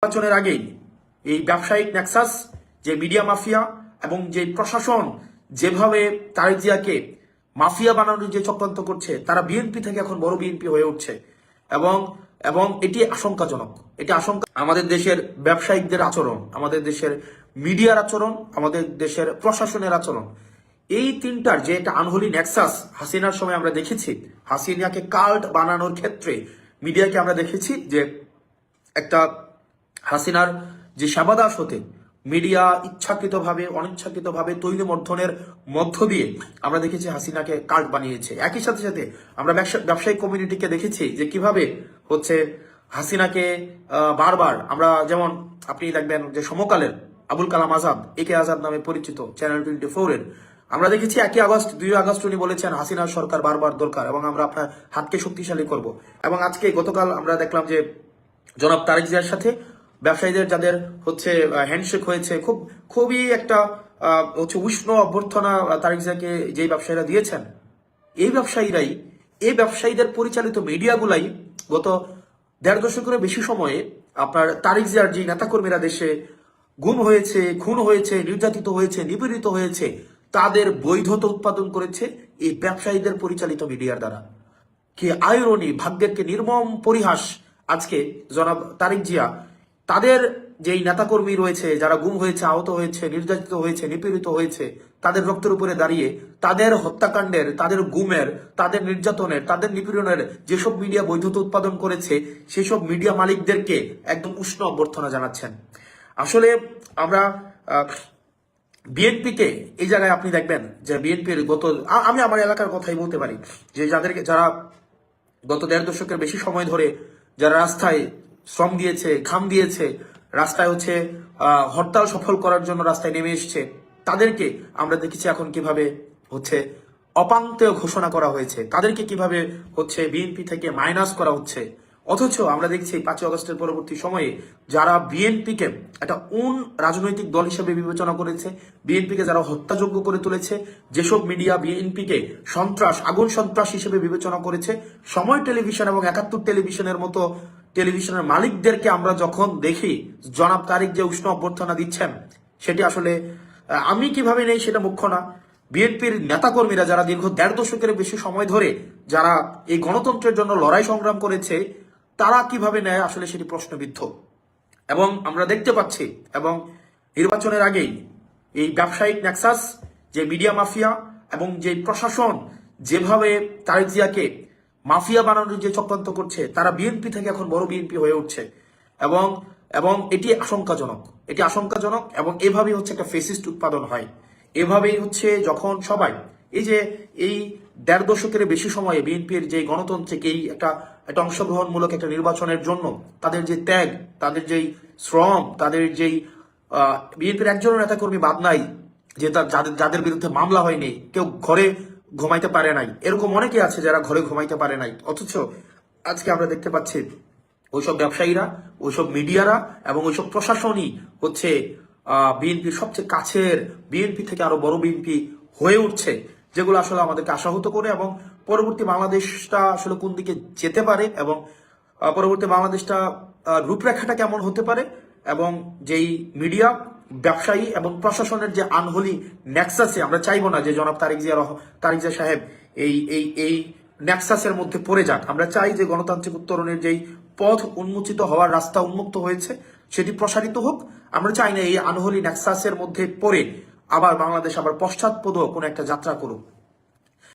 নির্বাচনের আগেই এই ব্যবসায়িক নেক্সাস, যে মিডিয়া মাফিয়া এবং যে প্রশাসন যেভাবে তারেক জিয়াকে মাফিয়া বানানোর যে চক্রান্ত করছে, তারা বিএনপি থেকে এখন বড় বিএনপি হয়ে উঠছে এবং এবং এটি আশঙ্কাজনক। এটি আশঙ্কা আমাদের দেশের ব্যবসায়িকদের আচরণ, আমাদের দেশের মিডিয়ার আচরণ, আমাদের দেশের প্রশাসনের আচরণ, এই তিনটার যে একটা আনহোলি নেক্সাস হাসিনার সময় আমরা দেখেছি। হাসিনাকে কাল্ট বানানোর ক্ষেত্রে মিডিয়াকে আমরা দেখেছি যে একটা হাসিনার যে সেবাদাস হতে মিডিয়া ইচ্ছাকৃতভাবে অনিচ্ছাকৃতভাবে তৈলমর্ধনের মধ্য দিয়ে আমরা দেখেছি হাসিনাকে কাল্ট বানিয়েছে। একই সাথে সাথে আমরা ব্যবসায়িক কমিউনিটিকে দেখেছি যে কিভাবে হচ্ছে হাসিনাকে বারবার আমরা, যেমন আপনি দেখবেন যে সমকালের আবুল কালাম আজাদ, একে আজাদ নামে পরিচিত, চ্যানেল 24-এর, আমরা দেখেছি 2 আগস্ট উনি বলেছেন হাসিনার সরকার বারবার দরকার এবং আমরা আপনার হাতকে শক্তিশালী করব। এবং আজকে গতকাল আমরা দেখলাম যে জনাব তারেক জিয়ার সাথে ব্যবসায়ীদের যাদের হচ্ছে হ্যান্ডশেক হয়েছে, খুবই একটা হচ্ছে উষ্ণ অভ্যর্থনা তারেক জিয়াকে যেই ব্যবসায়ীরা দিয়েছেন, এই ব্যবসায়ীদের পরিচালিত মিডিয়াগুলাই গত 1.5 দশকের বেশি সময়ে আপনার তারেক জিয়ার যে নেতাকর্মীরা দেশে গুম হয়েছে, খুন হয়েছে, নির্যাতিত হয়েছে, নিপীড়িত হয়েছে, তাদের বৈধতা উৎপাদন করেছে এই ব্যবসায়ীদের পরিচালিত মিডিয়ার দ্বারা। কি আইরনি, ভাগ্যের কি নির্মম পরিহাস। আজকে জনাব তারেক জিয়া তাদের যেই নেতাকর্মী রয়েছে, যারা গুম হয়েছে, আহত হয়েছে, নির্যাতিত হয়েছে, নিপীড়িত হয়েছে, তাদের রক্তের উপরে দাঁড়িয়ে তাদের হত্যাকাণ্ডের, তাদের গুমের, তাদের নির্যাতনের, তাদের নিপীড়নের যেসব মিডিয়া বৈধতা উৎপাদন করেছে, সেসব মিডিয়া মালিকদেরকে একদম উষ্ণ অভ্যর্থনা জানাচ্ছেন। আসলে আমরা বিএনপিকে এই জায়গায় আপনি দেখবেন যে বিএনপির আমি আমার এলাকার কথাই বলতে পারি যে যারা গত 1.5 দশকের বেশি সময় ধরে যারা রাস্তায় শ্রম দিয়েছে, ঘাম দিয়েছে, রাস্তায় হচ্ছে হরতাল সফল করার জন্য রাস্তায় নেমে এসছে, তাদেরকে আমরা দেখেছি এখন কিভাবে হচ্ছে অপাঙ্ক্তেয় ঘোষণা করা হয়েছে, তাদেরকে কিভাবে হচ্ছে বিএনপি থেকে মাইনাস করা হচ্ছে। অথচ আমরা দেখছি 5 আগস্টের পরবর্তী সময়ে যারা বিএনপিকে একটা রাজনৈতিক দল হিসেবে বিবেচনা করেছে, বিএনপিকে যারা হত্যাযোগ্য করে তুলেছে, যেসব মিডিয়া বিএনপিকে আগুন সন্ত্রাস হিসেবে বিবেচনা করেছে, সময় টেলিভিশন এবং 71 টেলিভিশনের মতো টেলিভিশনের মালিকদেরকে আমরা যখন দেখি জনাব তারেক যে উষ্ণ অভ্যর্থনা দিচ্ছেন, সেটি আসলে আমি কিভাবে নেই সেটা মুখ্য না। বিএনপির নেতাকর্মীরা যারা দীর্ঘ 1.5 দশকের বেশি সময় ধরে যারা এই গণতন্ত্রের জন্য লড়াই সংগ্রাম করেছে, তারা কিভাবে নেয় আসলে সেটি প্রশ্নবিদ্ধ। এবং আমরা দেখতে পাচ্ছি এবং নির্বাচনের আগেই এই ব্যবসায়িক নেক্সাস, যে মিডিয়া মাফিয়া এবং যে প্রশাসন যেভাবে তারেক জিয়াকে মাফিয়া বানানোর যে চক্রান্ত করছে, তারা বিএনপি থেকে এখন বড় বিএনপি হয়ে উঠছে এবং এবং এটি আশঙ্কাজনক এবং এভাবেই হচ্ছে একটা ফেসিস্ট উৎপাদন হয়। এভাবেই হচ্ছে যখন সবাই এই 1.5 দশকের বেশি সময়ে বিএনপির যে গণতন্ত্রকে একটা অংশগ্রহণমূলক একটা নির্বাচনের জন্য তাদের যে ত্যাগ, তাদের যেই শ্রম, তাদের যেই বিএনপির একজনের নেতাকর্মী বাদ নাই যে যাদের বিরুদ্ধে মামলা হয়নি, কেউ ঘরে ঘুমাইতে পারে নাই, এরকম অনেকে আছে যারা ঘরে ঘুমাইতে পারে নাই। অথচ আজকে আমরা দেখতে পাচ্ছি ওইসব ব্যবসায়ীরা, ওইসব মিডিয়ারা এবং ওইসব প্রশাসনই হচ্ছে বিএনপির সবচেয়ে কাছের, বিএনপি থেকে আরো বড় বিএনপি হয়ে উঠছে, যেগুলো আসলে আমাদেরকে আশাহত করে। এবং পরবর্তী বাংলাদেশটা আসলে কোন দিকে যেতে পারে এবং পরবর্তী বাংলাদেশটা রূপরেখাটা কেমন হতে পারে, এবং যেই মিডিয়া, ব্যবসায়ী এবং প্রশাসনের যে আনহোলি নেক্সাসে, আমরা চাইবো না যে জনাব তারেক জিয়া সাহেব এই নেক্সাসের মধ্যে পড়ে যাক। আমরা চাই যে গণতান্ত্রিক উত্তরণের যেই পথ উন্মোচিত হওয়ার রাস্তা উন্মুক্ত হয়েছে সেটি প্রসারিত হোক। আমরা চাই না এই আনহোলি নেক্সাসের মধ্যে পড়ে আবার বাংলাদেশ আবার পশ্চাৎপদ কোনো একটা যাত্রা করুক।